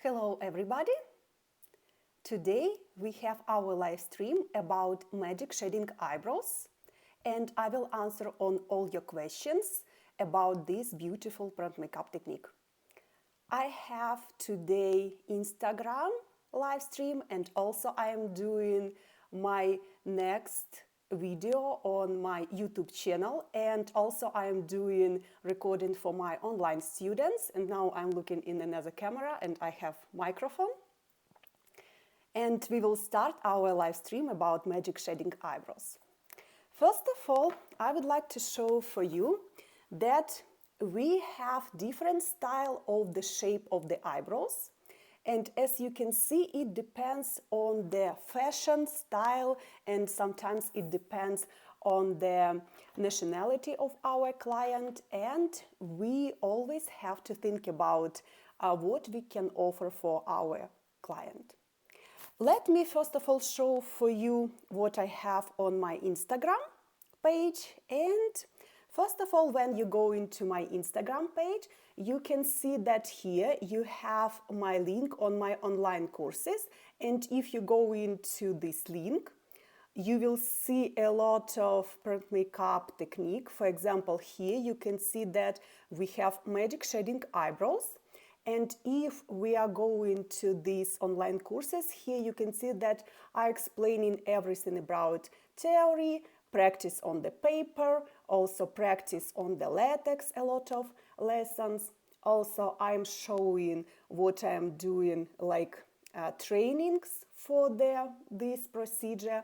Hello everybody! Today we have our live stream about magic shading eyebrows, and I will answer on all your questions about this beautiful prompt makeup technique. I have today Instagram live stream, and also I am doing my next video on my YouTube channel, and also I am doing recording for my online students, and now I'm looking in another camera and I have microphone. And we will start our live stream about magic shading eyebrows. First of all, I would like to show for you that we have different style of the shape of the eyebrows. And as you can see, it depends on the fashion style, and sometimes it depends on the nationality of our client. And we always have to think about what we can offer for our client. Let me first of all show for you what I have on my Instagram page. And first of all, when you go into my Instagram page, you can see that here you have my link on my online courses. And if you go into this link, you will see a lot of prompt makeup technique. For example, here you can see that we have magic shading eyebrows. And if we are going to these online courses, here you can see that I'm explaining everything about theory, practice on the paper, also practice on the latex, a lot of lessons. Also, I'm showing what I'm doing, like trainings for this procedure,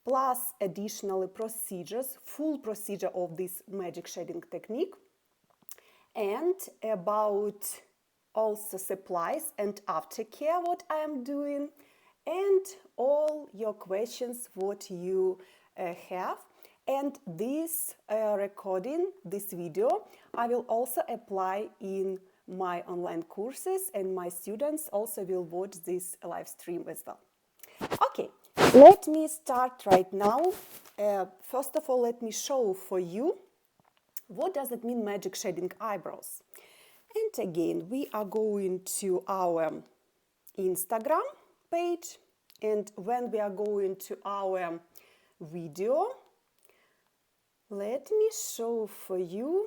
plus additional procedures, full procedure of this magic shading technique, and about also supplies and aftercare, what I am doing, and all your questions, what you have. And this recording, this video, I will also apply in my online courses, and my students also will watch this live stream as well. Okay, let me start right now. First of all, let me show for you what does it mean magic shading eyebrows. And again, we are going to our Instagram page, and when we are going to our video, let me show for you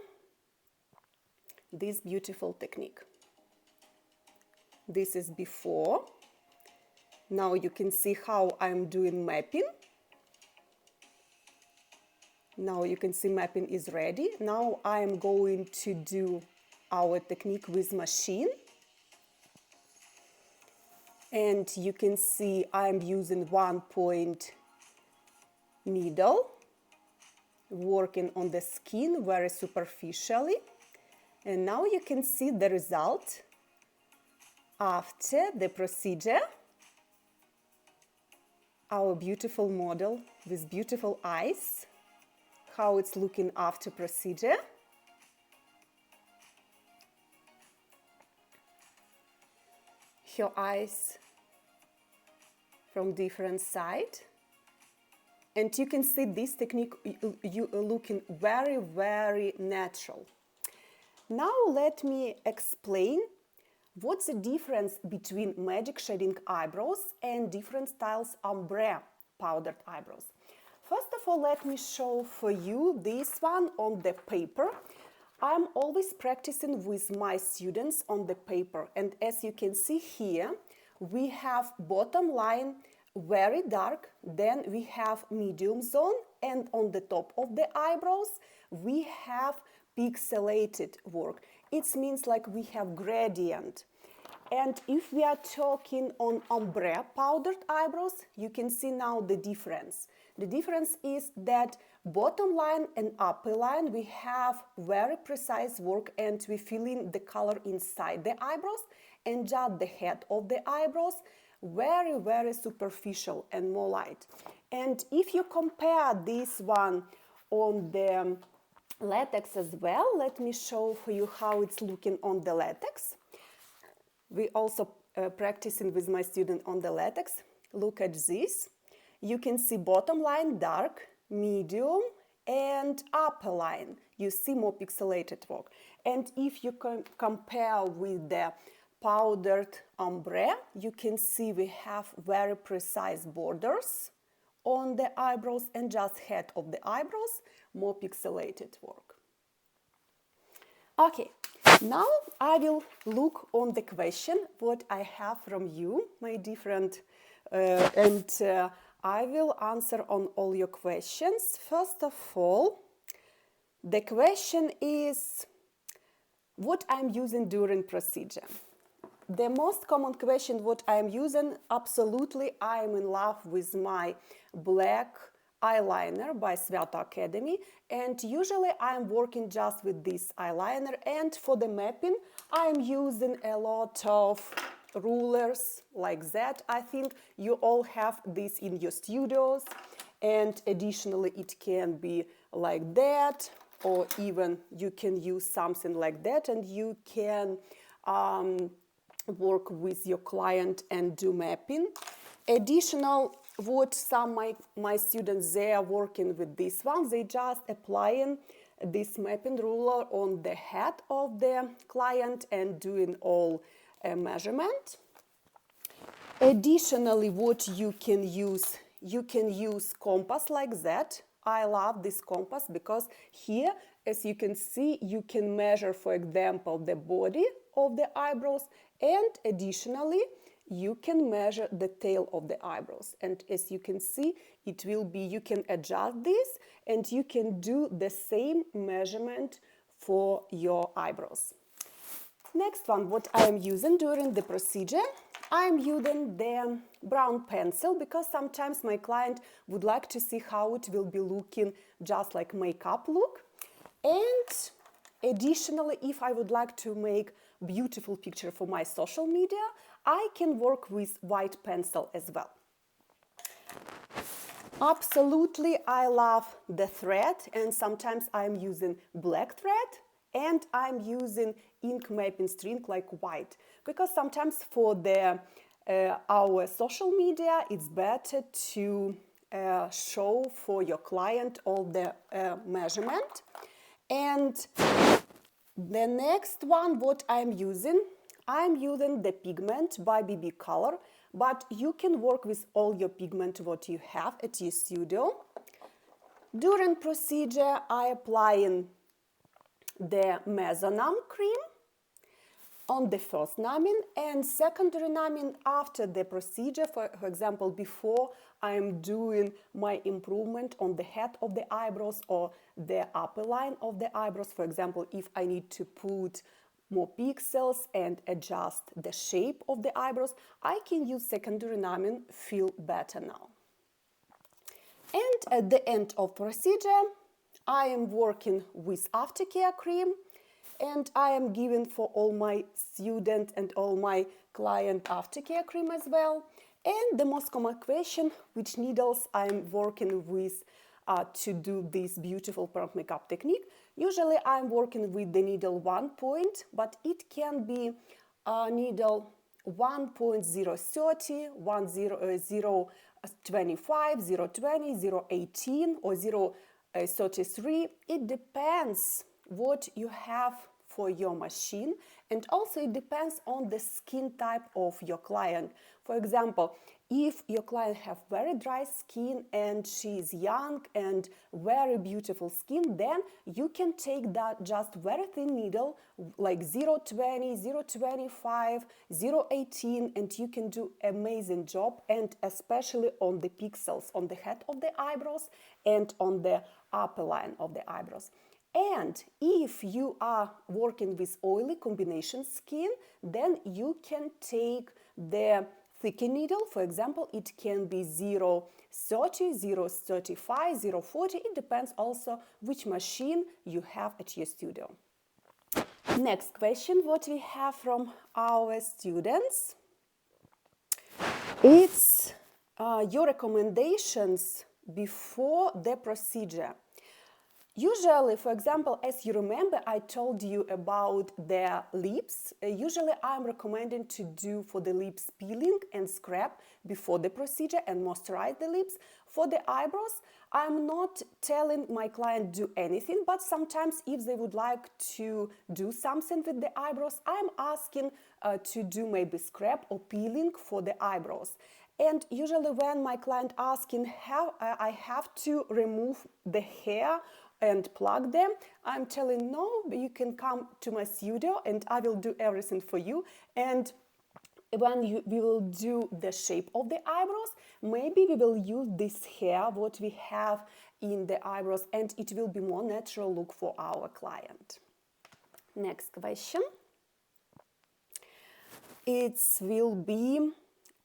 this beautiful technique. This is before. Now you can see how I'm doing mapping. Now you can see mapping is ready. Now I am going to do our technique with machine. And you can see I'm using 1-point needle, working on the skin very superficially. And now you can see the result after the procedure. Our beautiful model with beautiful eyes, how it's looking after procedure. Her eyes from different side. And you can see this technique you looking very, very natural. Now let me explain what's the difference between magic shading eyebrows and different styles ombre powdered eyebrows. First of all, let me show for you this one on the paper. I'm always practicing with my students on the paper, and as you can see here, we have bottom line very dark, then we have medium zone, and on the top of the eyebrows we have pixelated work. It means like we have gradient. And if we are talking on ombre powdered eyebrows, you can see now the difference. The difference is that bottom line and upper line, we have very precise work, and we fill in the color inside the eyebrows, and just the head of the eyebrows, very, very superficial and more light. And if you compare this one on the latex as well, let me show for you how it's looking on the latex. We also practicing with my student on the latex. Look at this. You can see bottom line dark, medium, and upper line. You see more pixelated work. And if you compare with the powdered ombre. You can see we have very precise borders on the eyebrows, and just head of the eyebrows, more pixelated work. Okay, now I will look on the question what I have from you, my different, I will answer on all your questions. First of all, the question is what I'm using during procedure. The most common question what I'm using, absolutely, I'm in love with my black eyeliner by Svyato Academy, and usually I'm working just with this eyeliner, and for the mapping I'm using a lot of rulers like that. I think you all have this in your studios, and additionally it can be like that, or even you can use something like that, and you can work with your client and do mapping. Additional, what some my students, they are working with this one, they just applying this mapping ruler on the head of the client and doing all measurement. Additionally, what you can use compass like that. I love this compass because here, as you can see, you can measure, for example, the body of the eyebrows, and additionally you can measure the tail of the eyebrows, and as you can see, it will be, you can adjust this and you can do the same measurement for your eyebrows. Next one, what I am using during the procedure, I am using the brown pencil because sometimes my client would like to see how it will be looking just like makeup look. And additionally, if I would like to make beautiful picture for my social media, I can work with white pencil as well. Absolutely, I love the thread, and sometimes I'm using black thread, and I'm using ink mapping string like white, because sometimes for the our social media it's better to show for your client all the measurement. And the next one, what I'm using the Pigment by BB Color, but you can work with all your pigment what you have at your studio. During procedure, I applying the Mesonum cream on the first numbing, and secondary numbing after the procedure. For example, before I'm doing my improvement on the head of the eyebrows or the upper line of the eyebrows. For example, if I need to put more pixels and adjust the shape of the eyebrows, I can use secondary numbing, feel better now. And at the end of procedure, I am working with Aftercare cream, and I am giving for all my students and all my client Aftercare cream as well. And the most common question, which needles I'm working with to do this beautiful prompt makeup technique. Usually I'm working with the needle 1 point, but it can be needle 1.030, 0.025, 0.20, 0.18 or 0.33. It depends what you have for your machine, and also it depends on the skin type of your client. For example, if your client have very dry skin and she is young and very beautiful skin, then you can take that just very thin needle like 0.20, 0.25, 0.18, and you can do amazing job, and especially on the pixels on the head of the eyebrows and on the upper line of the eyebrows. And if you are working with oily combination skin, then you can take the thicker needle. For example, it can be 0.30, 0.35, 0.40. It depends also which machine you have at your studio. Next question, what we have from our students. It's your recommendations before the procedure. Usually, for example, as you remember, I told you about the lips. Usually, I'm recommending to do for the lips peeling and scrub before the procedure and moisturize the lips. For the eyebrows, I'm not telling my client do anything, but sometimes if they would like to do something with the eyebrows, I'm asking to do maybe scrub or peeling for the eyebrows. And usually when my client asking how I have to remove the hair and plug them, I'm telling no, you can come to my studio and I will do everything for you. And when we will do the shape of the eyebrows, maybe we will use this hair what we have in the eyebrows, and it will be more natural look for our client. Next question. It will be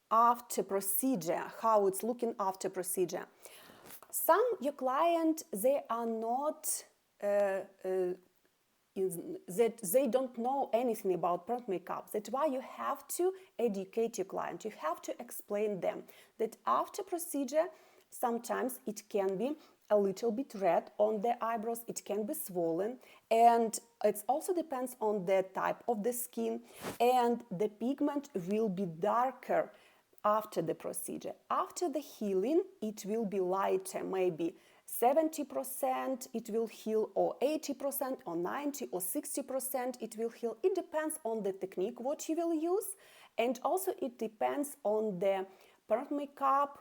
after procedure, how it's looking after procedure. Some your client, they are not that they don't know anything about perm makeup. That's why you have to educate your client. You have to explain them that after procedure, sometimes it can be a little bit red on the eyebrows, it can be swollen, and it also depends on the type of the skin, and the pigment will be darker after the procedure. After the healing, it will be lighter, maybe 70% it will heal, or 80%, or 90% or 60% it will heal. It depends on the technique what you will use, and also it depends on the perm makeup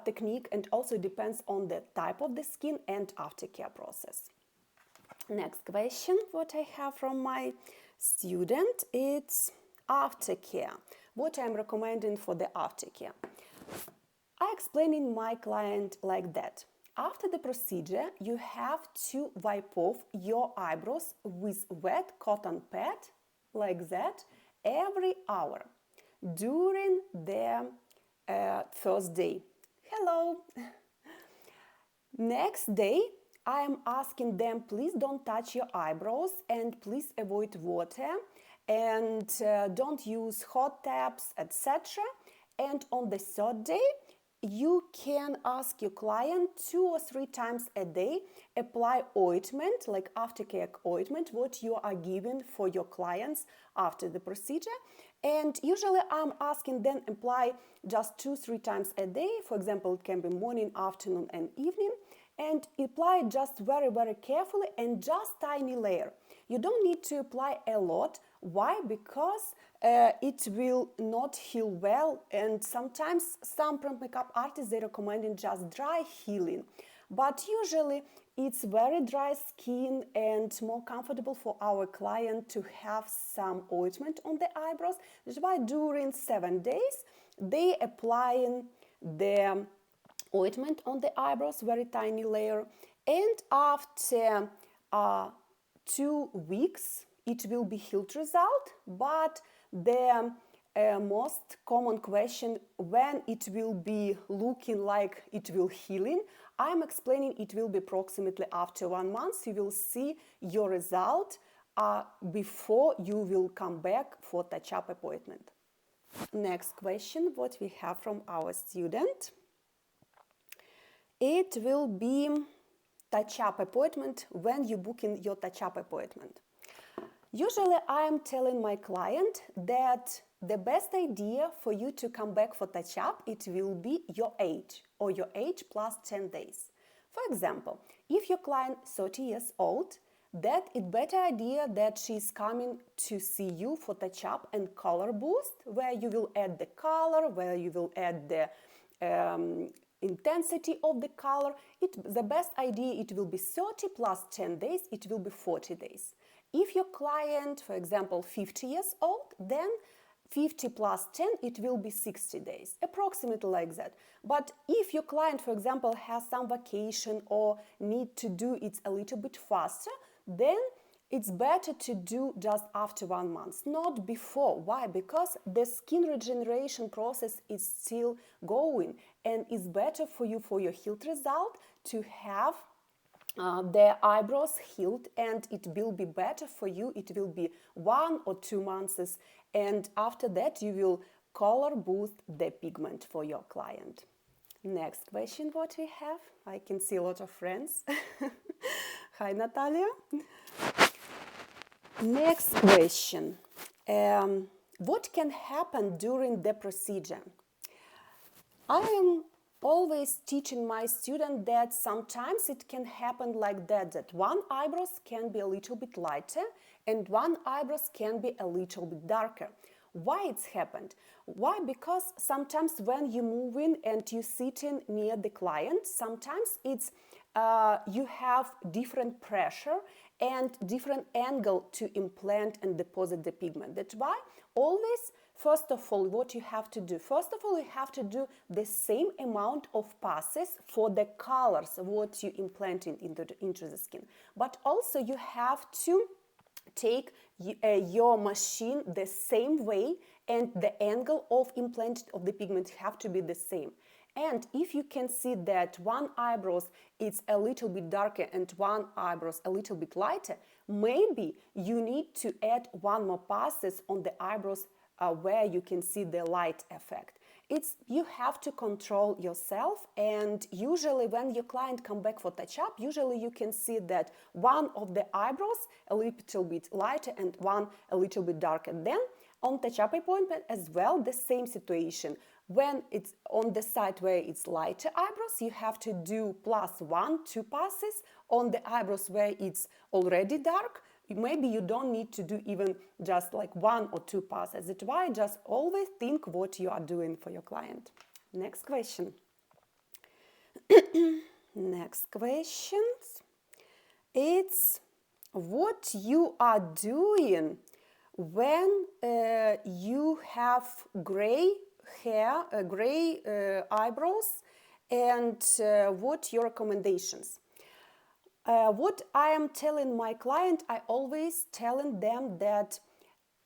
technique, and also depends on the type of the skin and aftercare process. Next question what I have from my student, it's aftercare. What I'm recommending for the aftercare. I explaining my client like that. After the procedure, you have to wipe off your eyebrows with wet cotton pad, like that, every hour during the first day. Hello! Next day, I am asking them, please don't touch your eyebrows and please avoid water and don't use hot taps, etc. And on the third day, you can ask your client 2 or 3 times a day, apply ointment, like aftercare ointment, what you are giving for your clients after the procedure. And usually I'm asking them apply just 2-3 times a day. For example, it can be morning, afternoon, and evening. And apply it just very, very carefully and just tiny layer. You don't need to apply a lot. Why? Because it will not heal well, and sometimes some perm makeup artists, they recommend just dry healing. But usually it's very dry skin and more comfortable for our client to have some ointment on the eyebrows. That's why during 7 days they applying the ointment on the eyebrows, very tiny layer, and after 2 weeks it will be healed result. But the most common question, when it will be looking like it will healing, I'm explaining it will be approximately after 1 month. You will see your result before you will come back for touch-up appointment. Next question what we have from our student. It will be touch-up appointment, when you booking your touch-up appointment. Usually I am telling my client that the best idea for you to come back for touch-up, it will be your age, or your age plus 10 days. For example, if your client 30 years old, that it's better idea that she's coming to see you for touch-up and color boost, where you will add the color, where you will add the intensity of the color. The best idea, it will be 30 plus 10 days, it will be 40 days. If your client, for example, 50 years old, then 50 plus 10, it will be 60 days, approximately like that. But if your client, for example, has some vacation or need to do it a little bit faster, then it's better to do just after 1 month, not before. Why? Because the skin regeneration process is still going, and it's better for you, for your healed result, to have the eyebrows healed, and it will be better for you. It will be 1 or 2 months, and after that you will color boost the pigment for your client. Next question what we have. I can see a lot of friends Hi, Natalia. Next question. What can happen during the procedure? I am always teaching my students that sometimes it can happen like that one eyebrows can be a little bit lighter and one eyebrows can be a little bit darker. Why it's happened? Why? Because sometimes when you move in and you sitting near the client, sometimes it's you have different pressure and different angle to implant and deposit the pigment. That's why always, first of all, what you have to do? First of all, you have to do the same amount of passes for the colors, what you implanting into the skin. But also you have to take your machine the same way and the angle of implant of the pigment have to be the same. And if you can see that one eyebrows is a little bit darker and one eyebrows a little bit lighter, maybe you need to add one more passes on the eyebrows where you can see the light effect. You have to control yourself, and usually when your client come back for touch-up, usually you can see that one of the eyebrows a little bit lighter and one a little bit darker. Then on touch-up appointment as well, the same situation. When it's on the side where it's lighter eyebrows, you have to do +1, 2 passes. On the eyebrows where it's already dark, maybe you don't need to do even just like 1 or 2 passes. That's why just always think what you are doing for your client. Next question. Next question. It's what you are doing when you have gray hair, gray eyebrows, and what your recommendations. What I am telling my client, I always telling them that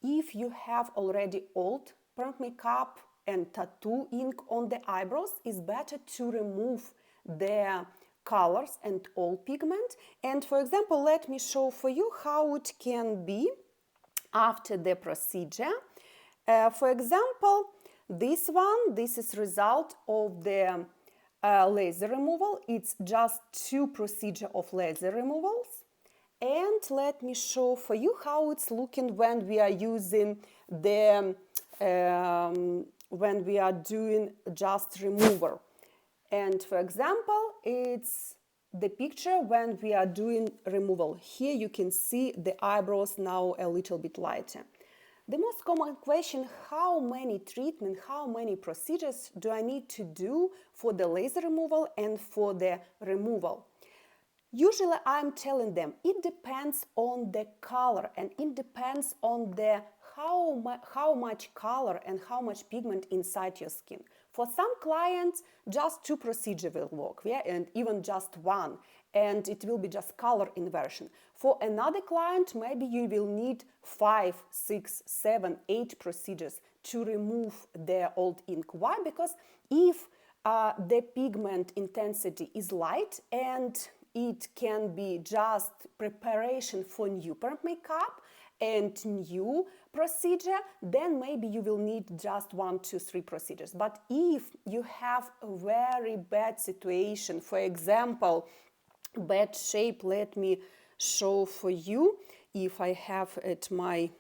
if you have already old perm makeup and tattoo ink on the eyebrows, it's better to remove the colors and old pigment. And for example, let me show for you how it can be after the procedure. For example, this is result of the laser removal. It's just 2 procedures of laser removals. And let me show for you how it's looking when we are using the when we are doing just remover. And for example, it's the picture when we are doing removal. Here you can see the eyebrows now a little bit lighter. The most common question, how many treatments, how many procedures do I need to do for the laser removal and for the removal? Usually I'm telling them it depends on the color and it depends on the how much color and how much pigment inside your skin. For some clients, just 2 procedures will work, yeah, and even just 1, and it will be just color inversion. For another client, maybe you will need 5, 6, 7, 8 procedures to remove the old ink. Why? Because if the pigment intensity is light and it can be just preparation for new perm makeup and new procedure, then maybe you will need just 1, 2, 3 procedures. But if you have a very bad situation, for example, bad shape, let me show for you if I have at my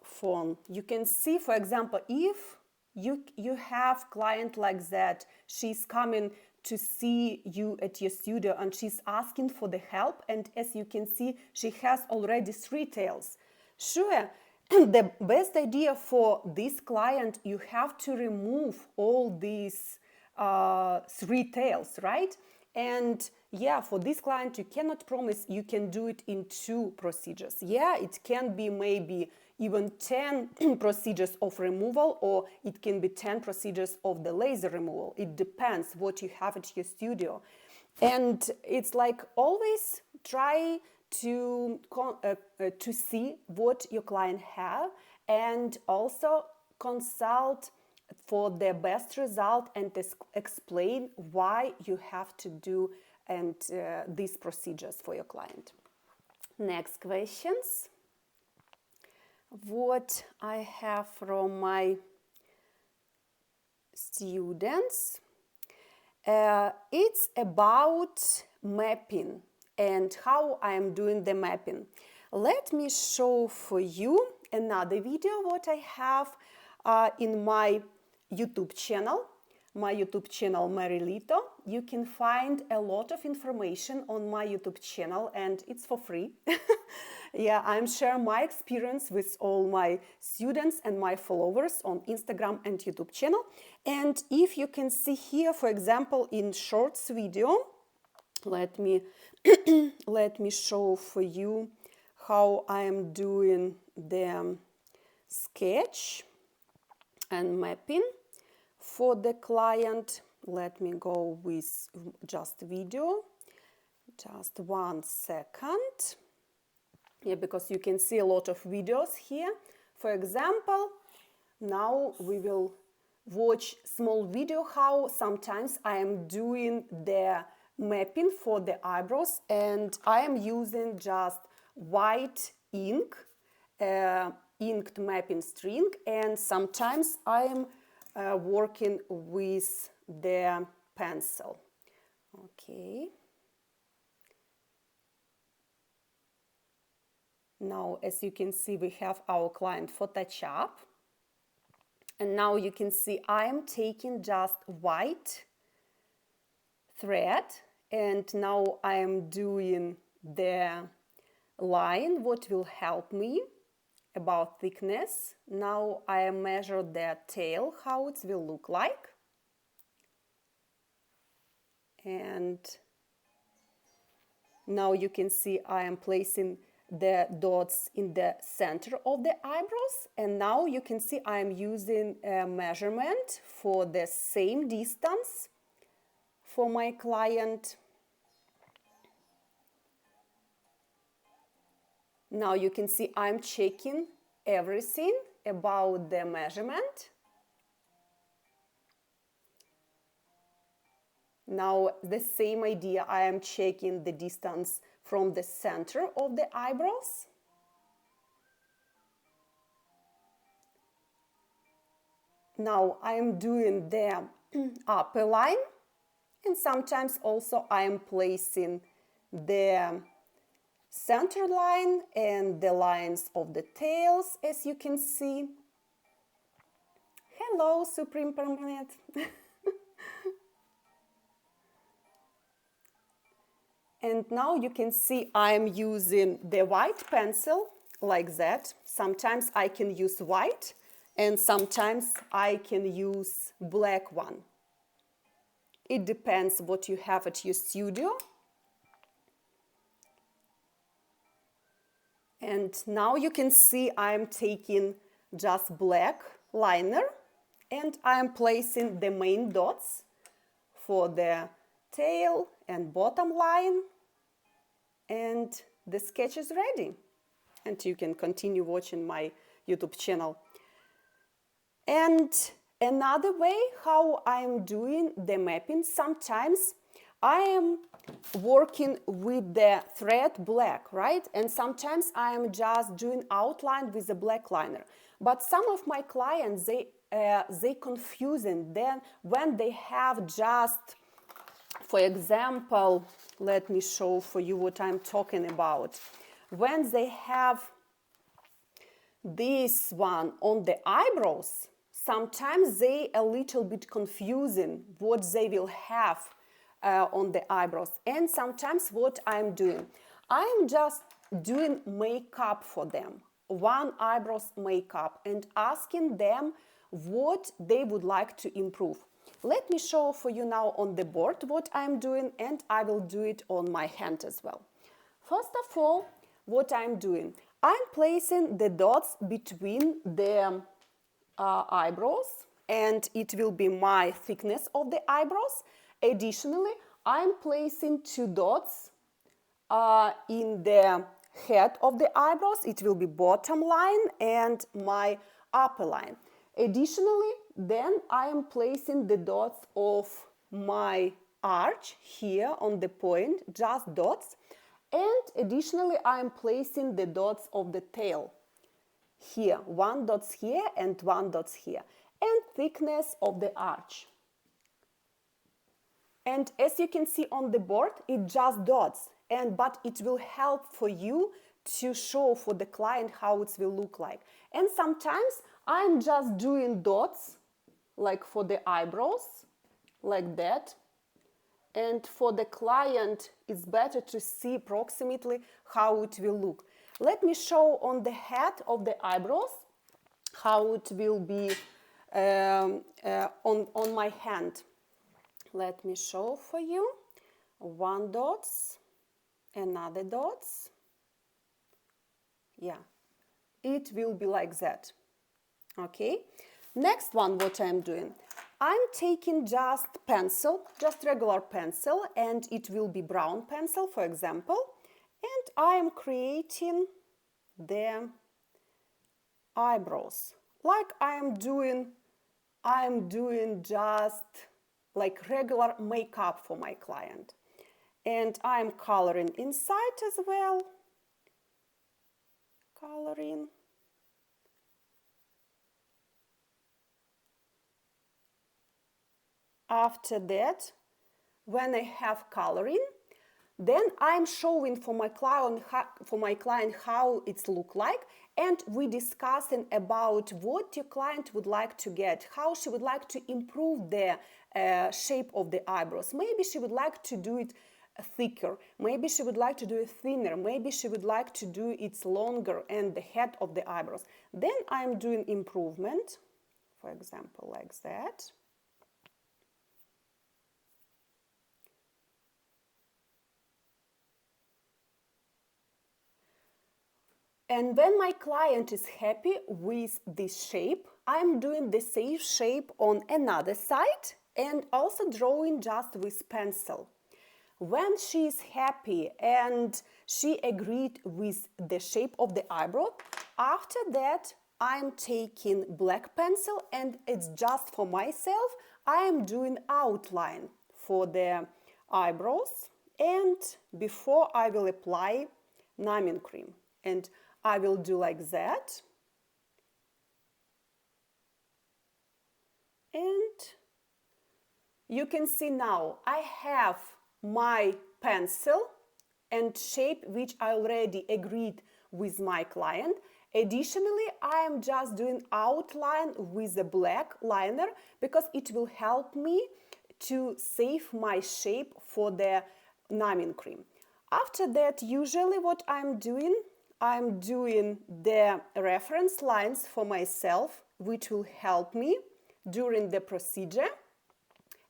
phone. You can see, for example, if you have client like that, she's coming to see you at your studio and she's asking for the help, and as you can see, she has already 3 tails. Sure, the best idea for this client, you have to remove all these 3 tails, right? And yeah, for this client, you cannot promise you can do it in 2 procedures. Yeah, it can be maybe even 10 procedures of removal, or it can be 10 procedures of the laser removal. It depends what you have at your studio. And it's like always try to see what your client have, and also consult for the best result and explain why you have to do these procedures for your client. Next questions. What I have from my students. It's about mapping and how I am doing the mapping. Let me show for you another video what I have in my YouTube channel. My YouTube channel, Marylito. You can find a lot of information on my YouTube channel and it's for free. Yeah, I'm sharing my experience with all my students and my followers on Instagram and YouTube channel. And if you can see here, for example, in shorts video, let me show for you how I am doing the sketch and mapping for the client. Let me go with just video. Just 1 second. Yeah, because you can see a lot of videos here. For example, now we will watch small video how sometimes I am doing the mapping for the eyebrows, and I am using just white ink, inked mapping string, and sometimes I am working with the pencil. Okay. Now, as you can see, we have our client for Touchup. And now you can see I am taking just white thread, and now I am doing the line what will help me about thickness. Now I measure the tail, how it will look like. And now you can see I am placing the dots in the center of the eyebrows, and now you can see I am using a measurement for the same distance for my client. Now you can see I'm checking everything about the measurement. Now the same idea, I am checking the distance from the center of the eyebrows. Now I am doing the upper line, and sometimes also I am placing the center line and the lines of the tails, as you can see. Hello, Supreme Permanent. And now you can see I'm using the white pencil like that. Sometimes I can use white and sometimes I can use black one. It depends what you have at your studio. And now you can see I'm taking just black liner and I'm placing the main dots for the tail and bottom line, and the sketch is ready. And you can continue watching my YouTube channel. And another way how I'm doing the mapping, sometimes I am working with the thread black, right? And sometimes I am just doing outline with the black liner. But some of my clients, they confusing then when they have just, for example, let me show for you what I'm talking about. When they have this one on the eyebrows, sometimes they a little bit confusing what they will have on the eyebrows. And sometimes what I'm doing, I'm just doing makeup for them, one eyebrows makeup, and asking them what they would like to improve. Let me show for you now on the board what I'm doing, and I will do it on my hand as well. First of all, what I'm doing, I'm placing the dots between the eyebrows, and it will be my thickness of the eyebrows. Additionally, I'm placing 2 dots in the head of the eyebrows. It will be bottom line and my upper line. Additionally, then I am placing the dots of my arch here on the point, just dots. And additionally, I am placing the dots of the tail here, 1 dot here and 1 dot here, and thickness of the arch. And as you can see on the board, it just dots, but it will help for you to show for the client how it will look like. And sometimes I'm just doing dots, like for the eyebrows, like that. And for the client, it's better to see approximately how it will look. Let me show on the head of the eyebrows how it will be on my hand. Let me show for you. One dots, another dots. Yeah, it will be like that. Okay, next one, what I'm doing, I'm taking just pencil, just regular pencil, and it will be brown pencil, for example, and I'm creating the eyebrows like I'm doing just like regular makeup for my client. And I'm coloring inside as well. Coloring. After that, when I have coloring, then I'm showing for my client how it's look like, and we discussing about what your client would like to get, how she would like to improve the shape of the eyebrows. Maybe she would like to do it thicker, maybe she would like to do it thinner, maybe she would like to do it longer and the head of the eyebrows. Then I'm doing improvement, for example, like that. And when my client is happy with this shape, I'm doing the same shape on another side and also drawing just with pencil. When she is happy and she agreed with the shape of the eyebrow, after that I'm taking black pencil and it's just for myself. I am doing outline for the eyebrows, and before I will apply numbing cream. And I will do like that. And you can see now I have my pencil and shape which I already agreed with my client. Additionally, I am just doing outline with a black liner because it will help me to save my shape for the numbing cream. After that, usually what I'm doing the reference lines for myself, which will help me during the procedure.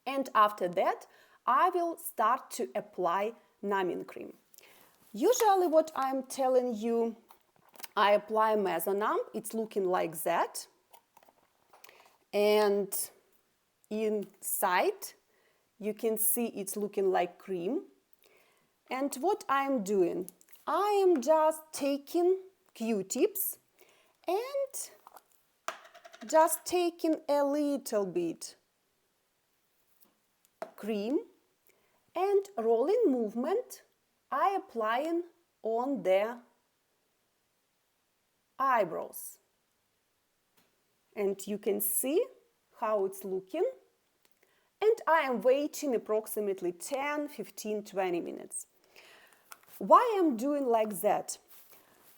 And after that, I will start to apply numbing cream. Usually what I'm telling you, I apply Mesonumb. It's looking like that. And inside, you can see it's looking like cream. And what I'm doing, I am just taking Q-tips and just taking a little bit cream and rolling movement I applying on the eyebrows. And you can see how it's looking. And I am waiting approximately 10, 15, 20 minutes. Why I'm doing like that?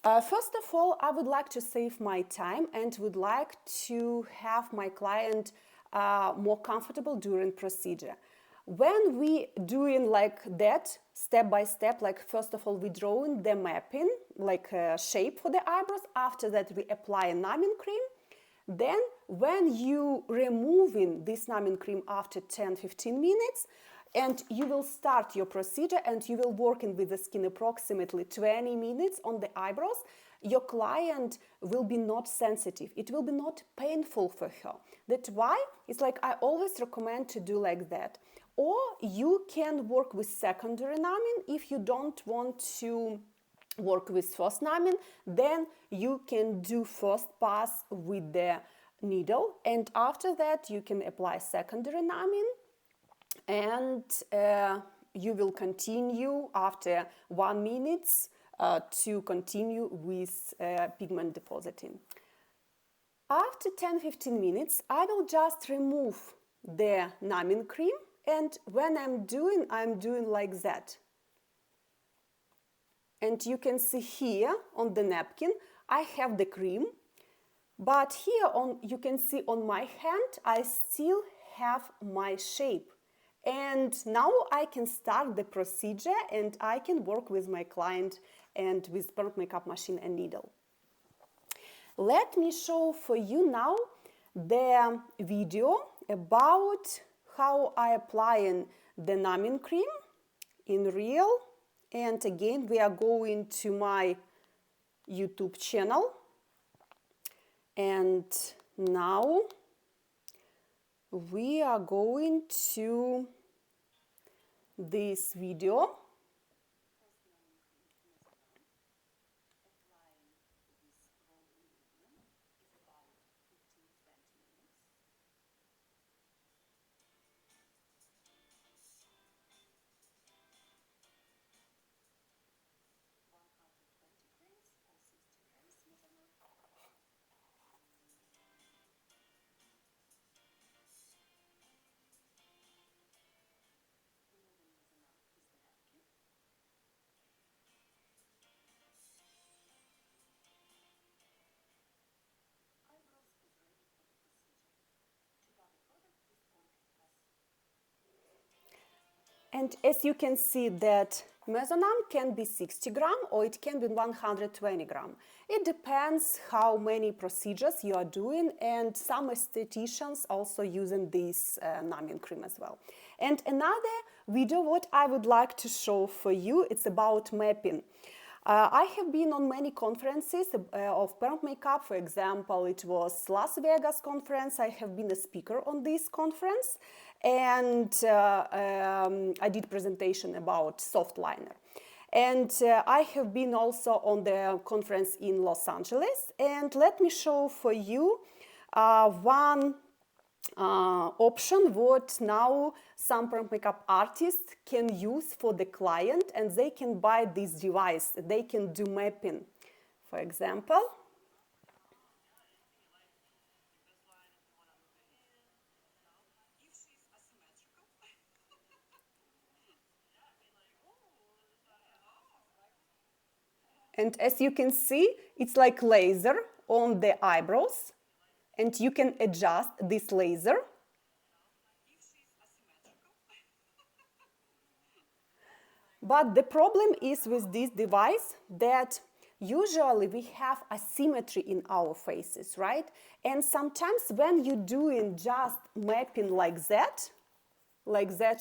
First of all, I would like to save my time and would like to have my client more comfortable during procedure. When we doing like that, step by step, like first of all, we drawing the mapping, like a shape for the eyebrows. After that, we apply a numbing cream. Then when you removing this numbing cream after 10-15 minutes, and you will start your procedure and you will working with the skin approximately 20 minutes on the eyebrows, your client will be not sensitive. It will be not painful for her. That's why it's like I always recommend to do like that. Or you can work with secondary numbing if you don't want to work with first numbing, then you can do first pass with the needle, and after that you can apply secondary numbing, and you will continue after 1 minute to continue with pigment depositing. After 10-15 minutes, I will just remove the numbing cream and when I'm doing like that. And you can see here on the napkin, I have the cream, but here you can see on my hand, I still have my shape. And now I can start the procedure and I can work with my client and with permanent makeup machine and needle. Let me show for you now the video about how I apply the numbing cream in real. And again, we are going to my YouTube channel. And now we are going to this video. And as you can see that measonam can be 60 gram or it can be 120 gram. It depends how many procedures you are doing, and some estheticians also using this numbing cream as well. And another video what I would like to show for you, it's about mapping. I have been on many conferences of permanent makeup. For example, it was Las Vegas conference. I have been a speaker on this conference, and I did presentation about soft liner. And I have been also on the conference in Los Angeles. And let me show for you one option what now some permanent makeup artists can use for the client, and they can buy this device. They can do mapping, for example. And as you can see, it's like laser on the eyebrows, and you can adjust this laser. But the problem is with this device that usually we have asymmetry in our faces, right? And sometimes when you're doing just mapping like that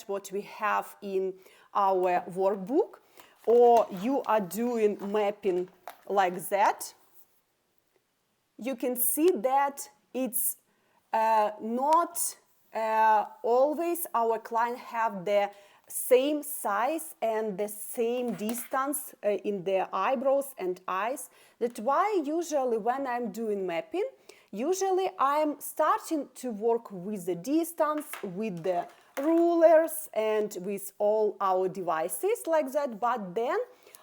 what we have in our workbook, or you are doing mapping like that, you can see that it's not always our client have the same size and the same distance in their eyebrows and eyes. That's why usually when I'm doing mapping, usually I'm starting to work with the distance, with the rulers and with all our devices like that, but then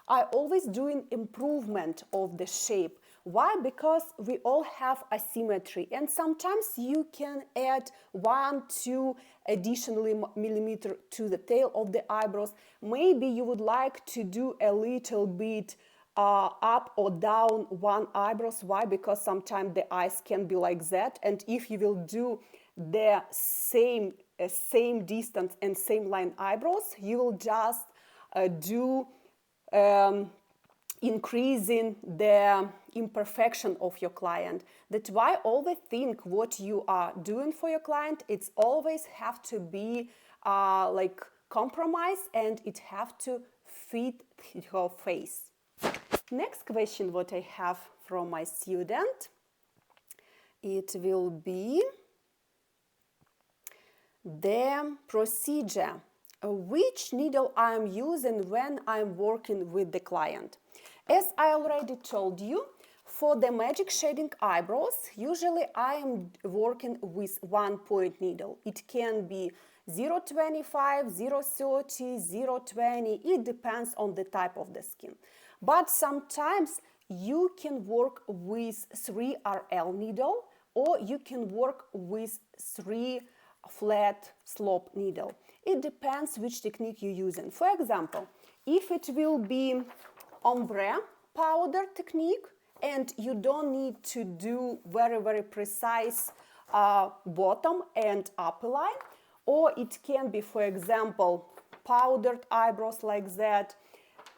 I always doing improvement of the shape. Why? Because we all have asymmetry, and sometimes you can add 1-2 additional millimeter to the tail of the eyebrows. Maybe you would like to do a little bit up or down one eyebrows. Why? Because sometimes the eyes can be like that, and if you will do the same distance and same line eyebrows, you will just do increasing the imperfection of your client. That's why always think what you are doing for your client, it's always have to be like compromise, and it have to fit your face. Next question what I have from my student, it will be the procedure, which needle I'm using when I'm working with the client. As I already told you, for the Magic Shading Eyebrows, usually I am working with 1-point needle. It can be 0.25, 0.30, 0.20, it depends on the type of the skin. But sometimes you can work with 3RL needle, or you can work with 3 flat slope needle. It depends which technique you're using. For example, if it will be ombre powder technique and you don't need to do very precise bottom and upper line, or it can be, for example, powdered eyebrows like that,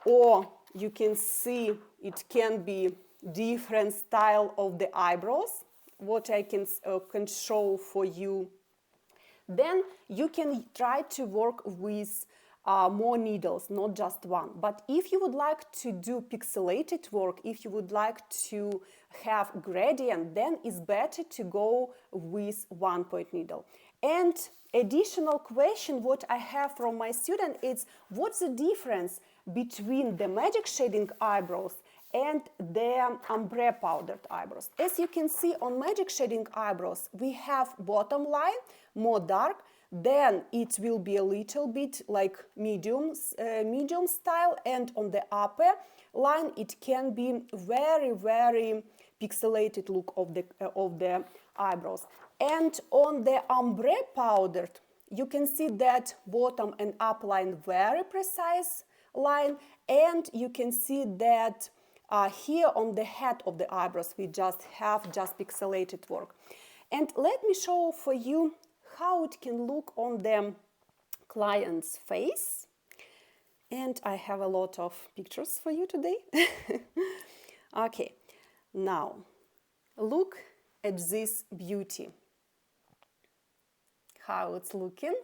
or you can see it can be different style of the eyebrows, what I can show for you. Then you can try to work with more needles, not just one. But if you would like to do pixelated work, if you would like to have gradient, then it's better to go with 1-point needle. And additional question what I have from my student is, what's the difference between the magic shading eyebrows and the ombre powdered eyebrows? As you can see on magic shading eyebrows, we have bottom line more dark, then it will be a little bit like medium style, and on the upper line it can be very pixelated look of the eyebrows. And on the ombre powdered, you can see that bottom and up line very precise line, and you can see that here on the head of the eyebrows we just have pixelated work. And let me show for you how it can look on the client's face. And I have a lot of pictures for you today. Okay, now look at this beauty, how it's looking.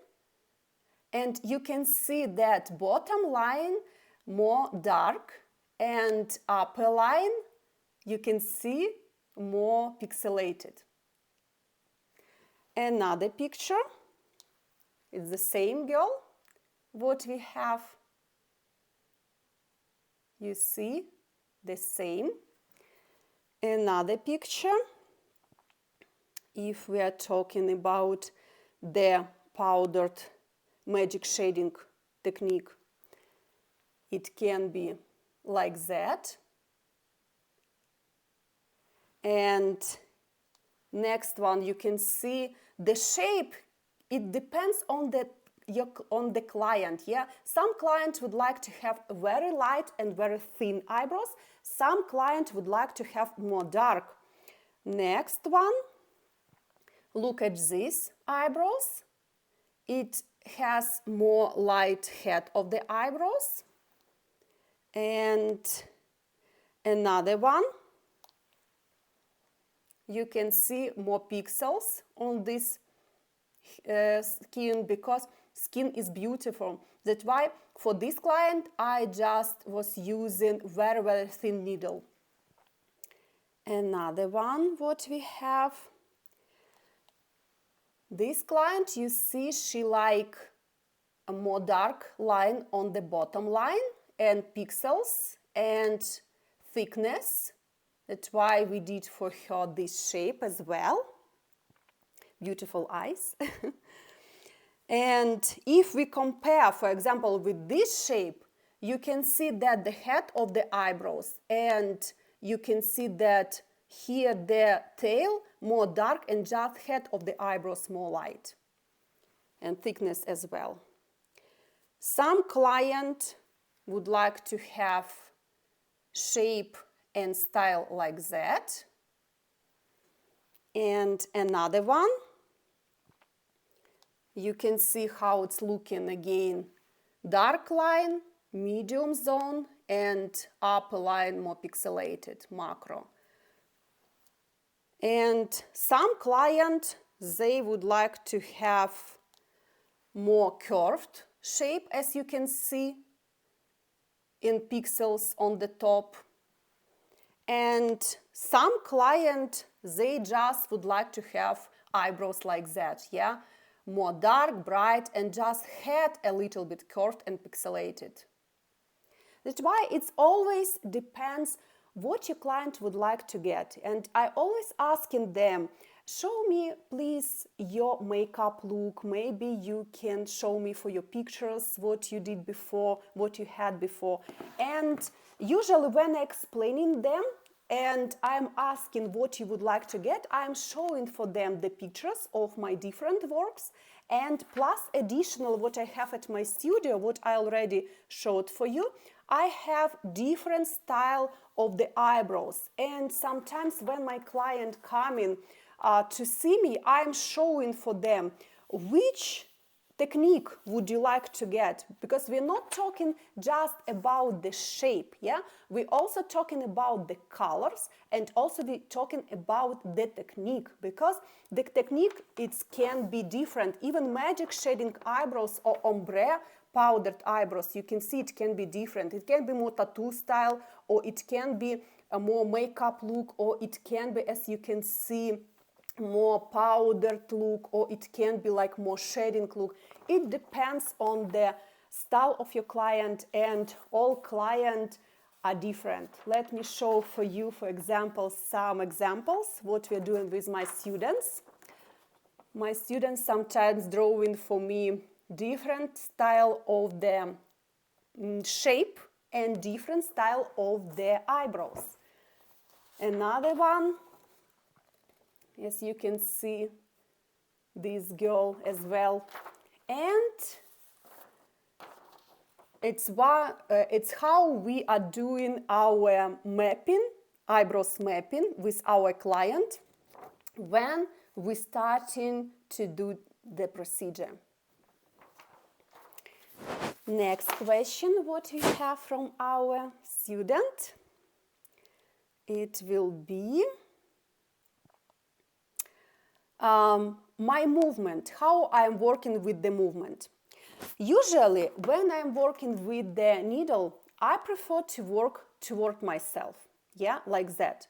And you can see that bottom line more dark, and upper line you can see more pixelated. Another picture, it's the same girl, what we have, you see, the same. Another picture, if we are talking about the powdered magic shading technique, it can be like that. And next one, you can see the shape. It depends on the client. Yeah, some clients would like to have very light and very thin eyebrows. Some clients would like to have more dark. Next one, look at these eyebrows. It has more light head of the eyebrows. And another one, you can see more pixels on this skin, because skin is beautiful. That's why for this client I just was using very thin needle. Another one what we have, this client, you see she like a more dark line on the bottom line and pixels and thickness. That's why we did for her this shape as well. Beautiful eyes. And if we compare, for example, with this shape, you can see that the head of the eyebrows, and you can see that here the tail more dark and just head of the eyebrows more light. And thickness as well. Some client would like to have shape and style like that. And another one, you can see how it's looking again. Dark line, medium zone, and upper line more pixelated, macro. And some client, they would like to have more curved shape, as you can see in pixels on the top. And some client, they just would like to have eyebrows like that, yeah? More dark, bright, and just head a little bit curved and pixelated. That's why it's always depends what your client would like to get. And I always asking them, show me please your makeup look. Maybe you can show me for your pictures what you did before, what you had before. And usually when I explaining them and I'm asking what you would like to get, I'm showing for them the pictures of my different works, and plus additional what I have at my studio, what I already showed for you, I have different style of the eyebrows. And sometimes when my client come in to see me, I'm showing for them which technique would you like to get, because we're not talking just about the shape, yeah, we're also talking about the colors, and also we're talking about the technique, because the technique, it can be different. Even magic shading eyebrows or ombre powdered eyebrows, you can see it can be different. It can be more tattoo style, or it can be a more makeup look, or it can be, as you can see, more powdered look, or it can be like more shading look. It depends on the style of your client, and all clients are different. Let me show for you, for example, some examples what we're doing with my students. My students sometimes drawing for me different style of the shape and different style of the eyebrows. Another one, as you can see, this girl as well, and it's how we are doing our mapping, eyebrows mapping with our client when we're starting to do the procedure. Next question, what we have from our student, it will be my movement, how I'm working with the movement. Usually, when I'm working with the needle, I prefer to work toward myself, yeah, like that.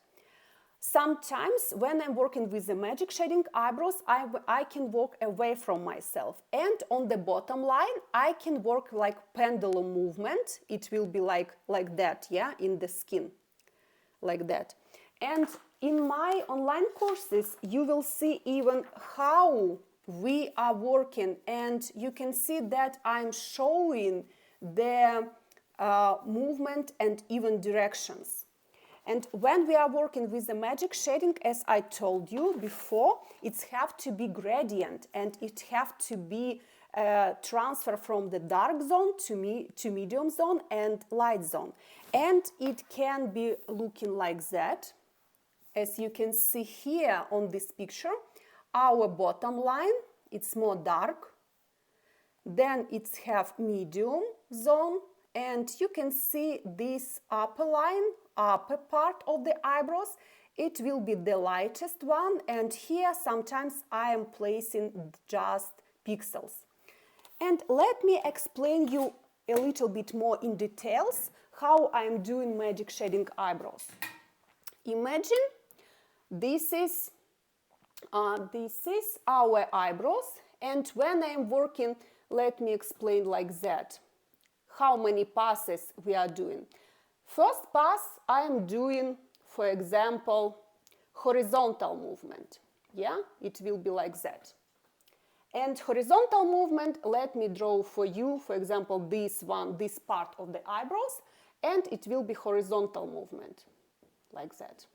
Sometimes, when I'm working with the magic shading eyebrows, I can work away from myself. And on the bottom line, I can work like pendulum movement. It will be like that, yeah, in the skin, like that. And in my online courses, you will see even how we are working, and you can see that I'm showing the movement and even directions. And when we are working with the magic shading, as I told you before, it have to be gradient, and it have to be transfer from the dark zone to medium zone and light zone. And it can be looking like that. As you can see here on this picture, our bottom line, it's more dark. Then it's have medium zone, and you can see this upper line, upper part of the eyebrows. It will be the lightest one, and here sometimes I am placing just pixels. And let me explain you a little bit more in details how I'm doing magic shading eyebrows. Imagine this is our eyebrows, and when I'm working, let me explain like that. How many passes we are doing? First pass I am doing, for example, horizontal movement. Yeah, it will be like that. And horizontal movement, let me draw for you, for example, this one, this part of the eyebrows, and it will be horizontal movement, like that.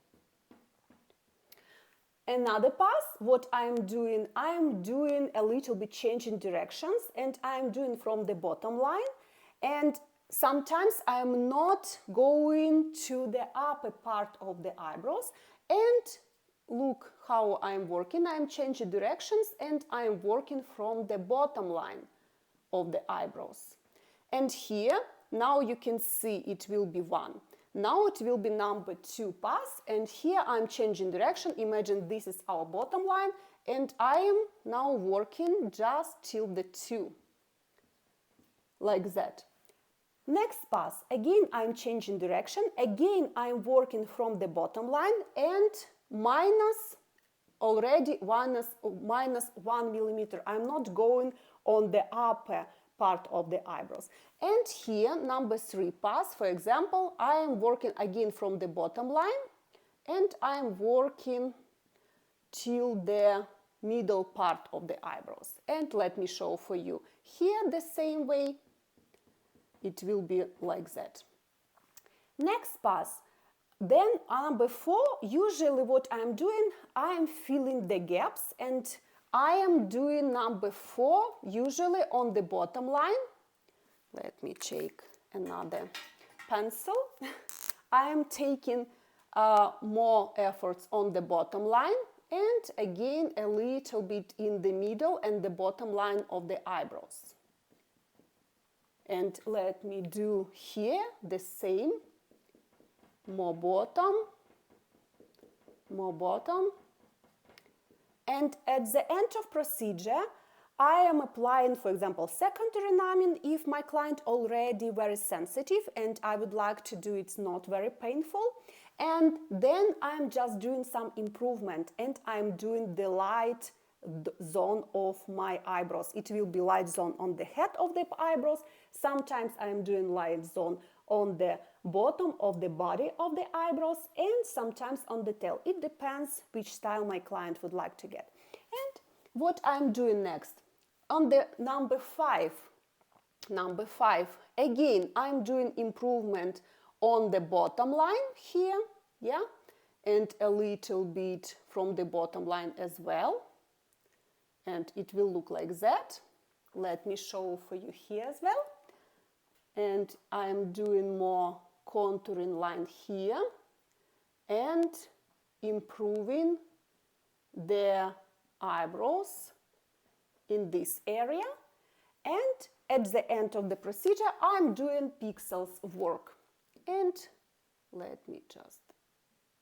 Another pass, what I'm doing a little bit changing directions, and I'm doing from the bottom line, and sometimes I'm not going to the upper part of the eyebrows, and look how I'm working. I'm changing directions, and I'm working from the bottom line of the eyebrows. And here, now you can see it will be one. Now it will be number 2 pass, and here I'm changing direction. Imagine this is our bottom line, and I am now working just till the 2, like that. Next pass, again I'm changing direction, again I'm working from the bottom line, and minus 1 millimeter. I'm not going on the upper part of the eyebrows. And here, number 3 pass, for example, I am working again from the bottom line, and I am working till the middle part of the eyebrows. And let me show for you. Here, the same way, it will be like that. Next pass, Then number 4, usually what I'm doing, I am filling the gaps, and I am doing number 4 usually on the bottom line. Let me check another pencil. I am taking more efforts on the bottom line, and again a little bit in the middle and the bottom line of the eyebrows. And let me do here the same. More bottom, more bottom. And at the end of procedure, I am applying, for example, secondary numbing if my client already very sensitive and I would like to do it not very painful. And then I'm just doing some improvement, and I'm doing the light zone of my eyebrows. It will be light zone on the head of the eyebrows. Sometimes I'm doing light zone on the bottom of the body of the eyebrows, and sometimes on the tail. It depends which style my client would like to get. And what I'm doing next, on the number 5, again I'm doing improvement on the bottom line here, yeah, and a little bit from the bottom line as well, and it will look like that. Let me show for you here as well. And I'm doing more contouring line here and improving the eyebrows in this area. And at the end of the procedure, I'm doing pixels work. And let me just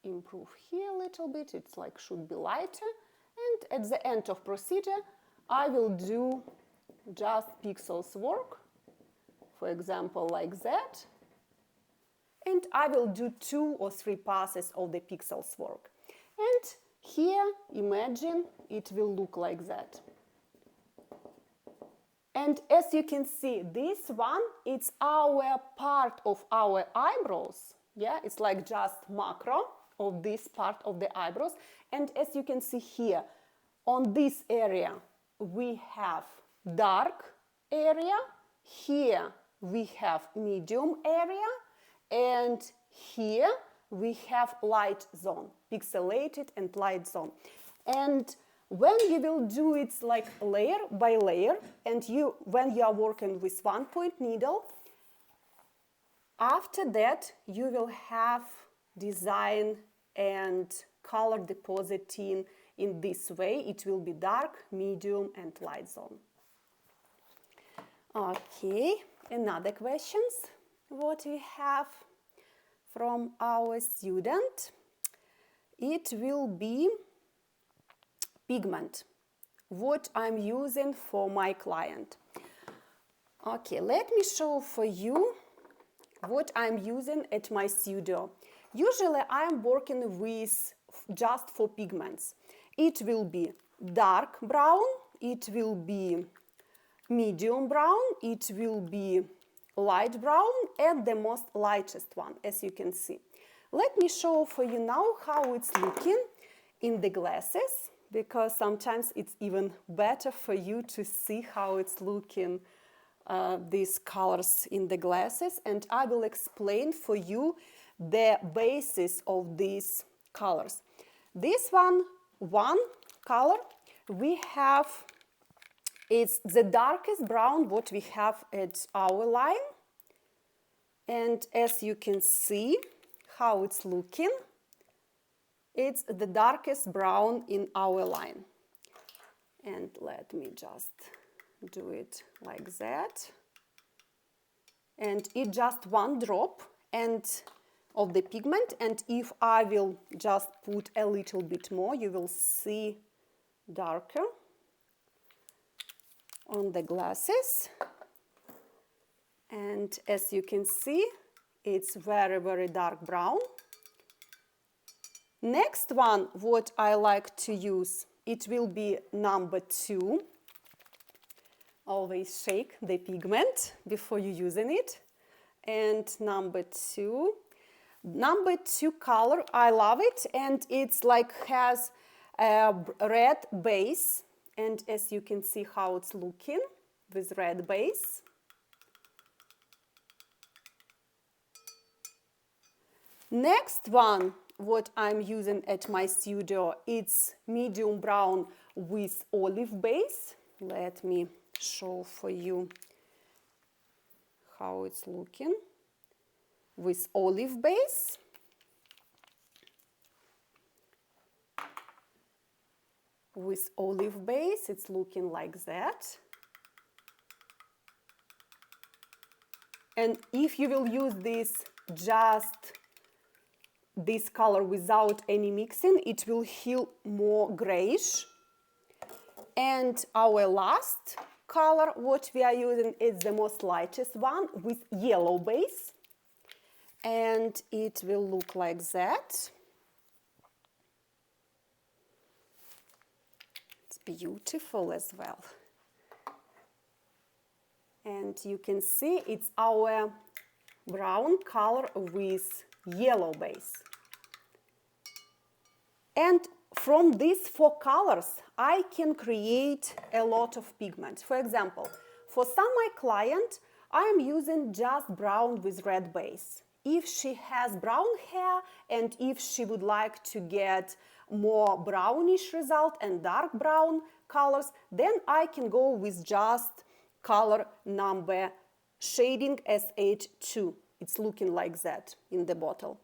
improve here a little bit. It's like should be lighter. And at the end of procedure, I will do just pixels work. For example, like that. And I will do 2 or 3 passes of the pixels work. And here, imagine it will look like that. And as you can see, this one, it's our part of our eyebrows. Yeah, it's like just macro of this part of the eyebrows. And as you can see here, on this area, we have dark area. Here, we have medium area, and here we have light zone, pixelated and light zone. And when you will do it like layer by layer, and when you are working with 1-point needle, after that you will have design and color depositing in this way. It will be dark, medium, and light zone. Okay. Another questions what we have from our student, it will be pigment, what I'm using for my client. Okay, let me show for you what I'm using at my studio. Usually I'm working with just for pigments. It will be dark brown, it will be medium brown, it will be light brown, and the most lightest one, as you can see. Let me show for you now how it's looking in the glasses, because sometimes it's even better for you to see how it's looking, these colors in the glasses, and I will explain for you the basis of these colors. This one color we have. It's the darkest brown what we have at our line. And as you can see how it's looking, it's the darkest brown in our line. And let me just do it like that. And it's just 1 drop of the pigment. And if I will just put a little bit more, you will see darker on the glasses. And as you can see, it's very, very dark brown. Next one, what I like to use, it will be number 2. Always shake the pigment before you using it. And number 2 color, I love it, and it's like has a red base. And as you can see how it's looking with red base. Next one, what I'm using at my studio, it's medium brown with olive base. Let me show for you how it's looking. With olive base. With olive base, it's looking like that. And if you will use just this color without any mixing, it will feel more grayish. And our last color, what we are using, is the most lightest one with yellow base. And it will look like that. It's beautiful as well. And you can see it's our brown color with yellow base. And from these 4 colors, I can create a lot of pigments. For example, for my client, I'm using just brown with red base. If she has brown hair and if she would like to get more brownish result and dark brown colors, then I can go with just color number shading SH2. It's looking like that in the bottle.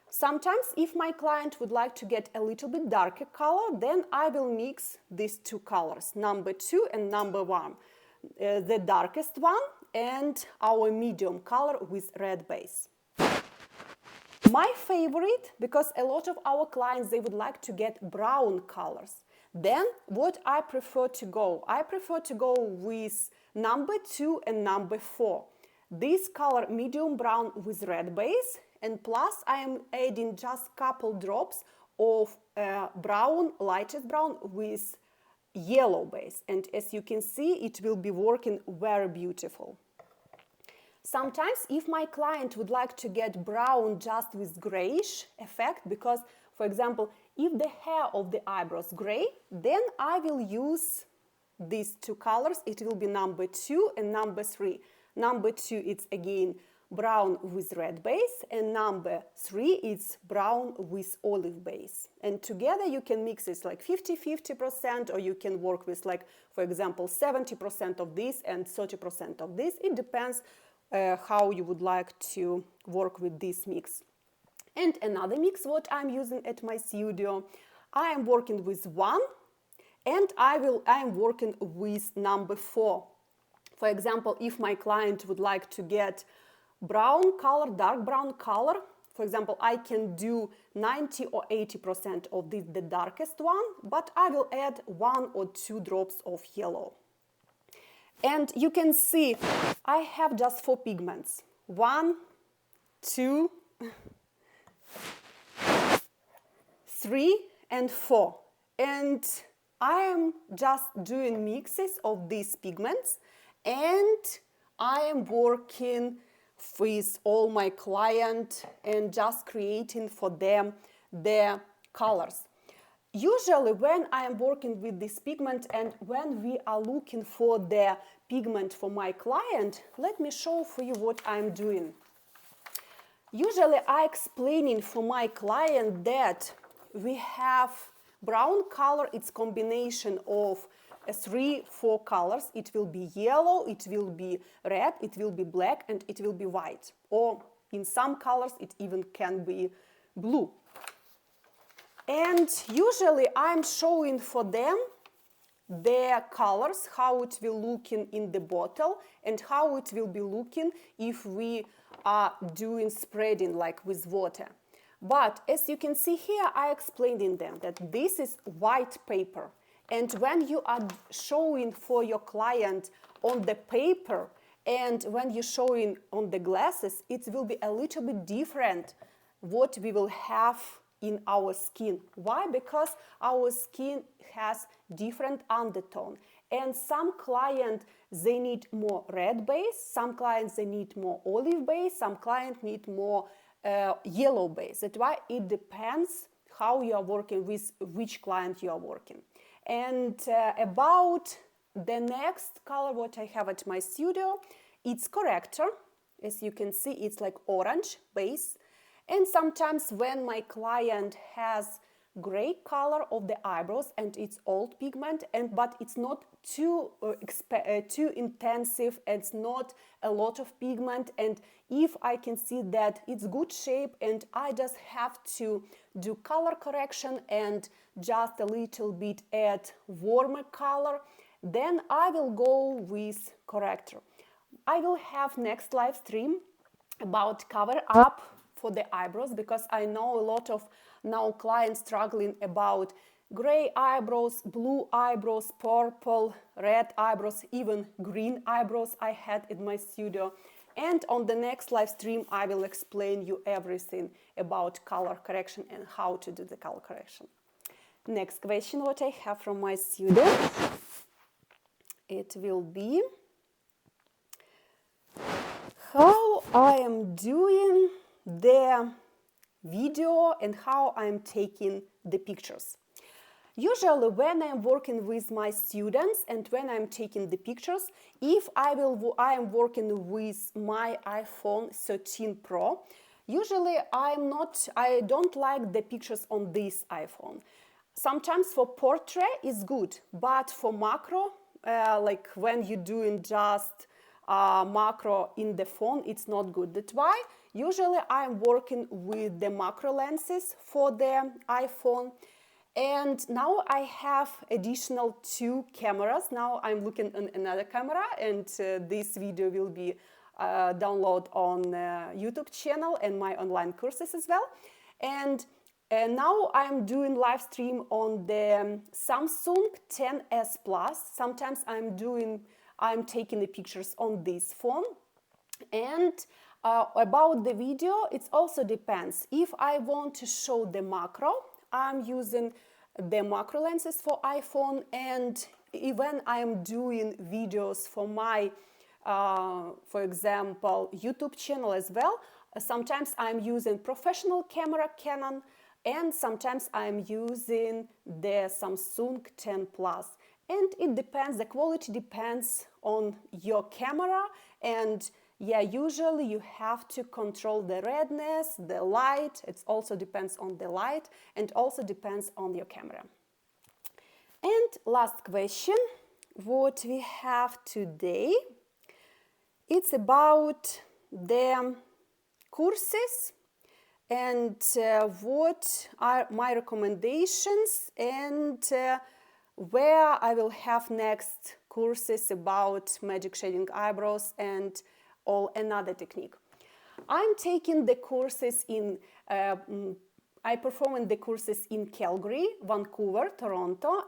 Sometimes if my client would like to get a little bit darker color, then I will mix these 2 colors, number 2 and number 1. The darkest one and our medium color with red base. My favorite, because a lot of our clients, they would like to get brown colors. Then what I prefer to go? I prefer to go with number 2 and number 4. This color medium brown with red base, and plus I am adding just couple drops of brown, lightest brown with yellow base. And as you can see, it will be working very beautiful. Sometimes if my client would like to get brown just with grayish effect, because for example, if the hair of the eyebrows gray, then I will use these 2 colors. It will be number 2 and number 3. Number 2, it's again brown with red base, and number 3 is brown with olive base. And together you can mix it like 50-50%, or you can work with like, for example, 70% of this and 30% of this. It depends how you would like to work with this mix. And another mix what I'm using at my studio, I am working with 1 and I am working with number 4. For example, if my client would like to get brown color, dark brown color, for example, I can do 90 or 80% of this, the darkest one, but I will add 1 or 2 drops of yellow. And you can see I have just 4 pigments. 1, 2, 3 and 4. And I am just doing mixes of these pigments, and I am working with all my clients and just creating for them their colors. Usually when I am working with this pigment and when we are looking for the pigment for my client, let me show for you what I'm doing. Usually I explaining for my client that we have brown color, it's combination of 3-4 colors. It will be yellow, it will be red, it will be black, and it will be white. Or in some colors it even can be blue. And usually I'm showing for them their colors, how it will look in the bottle and how it will be looking if we are doing spreading like with water. But as you can see here, I explained in them that this is white paper. And when you are showing for your client on the paper and when you're showing on the glasses, it will be a little bit different what we will have in our skin. Why? Because our skin has different undertone. And some clients, they need more red base, some clients, they need more olive base, some clients need more yellow base. That's why it depends how you are working with which client you are working. And about the next color what I have at my studio, it's corrector. As you can see, it's like orange base. And sometimes when my client has gray color of the eyebrows and it's old pigment, but it's not too intensive, it's not a lot of pigment, and if I can see that it's good shape and I just have to do color correction and just a little bit add warmer color, then I will go with corrector. I will have next live stream about cover up for the eyebrows, because I know a lot of now clients struggling about gray eyebrows, blue eyebrows, purple, red eyebrows, even green eyebrows I had in my studio. And on the next live stream I will explain you everything about color correction and how to do the color correction. Next question what I have from my studio, it will be how I am doing the video and how I'm taking the pictures. Usually when I'm working with my students and when I'm taking the pictures, if I am working with my iPhone 13 Pro, usually I don't like the pictures on this iPhone. Sometimes for portrait is good, but for macro, like when you're doing just macro in the phone, it's not good. That's why usually I'm working with the macro lenses for the iPhone. And now I have additional 2 cameras. Now I'm looking at another camera, and this video will be downloaded on YouTube channel and my online courses as well. And now I'm doing live stream on the Samsung 10s Plus. Sometimes I'm taking the pictures on this phone. And about the video, it also depends. If I want to show the macro, I'm using the macro lenses for iPhone, and when I'm doing videos for my, for example, YouTube channel as well, sometimes I'm using professional camera Canon, and sometimes I'm using the Samsung 10 Plus. And it depends, the quality depends on your camera, and yeah, usually you have to control the redness, the light. It also depends on the light and also depends on your camera. And last question, what we have today, it's about the courses and what are my recommendations and where I will have next courses about magic shading eyebrows and all another technique. I'm taking the courses in, I perform the courses in Calgary, Vancouver, Toronto,